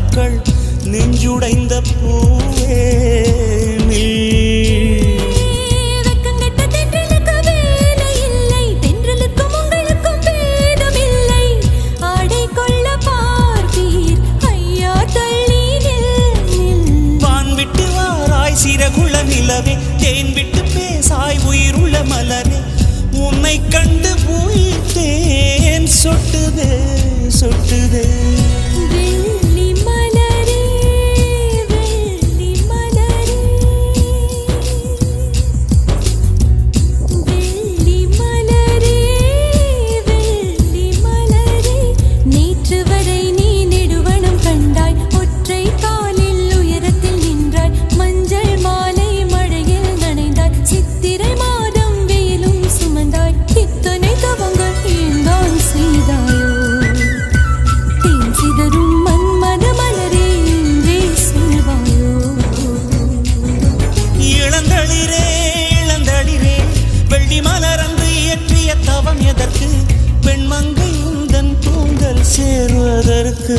பூக்கள் நெஞ்சுடைந்த பூவே சிறகுள்ள நிலவே தேன் விட்டு பேசாய் உயிருள்ள மலரே உன்னை கண்டு உயிர்த்தேன் சொட்டுதே சொட்டுதே பெண்மங்கை உந்தன் தூங்கல் சேர்வதற்கு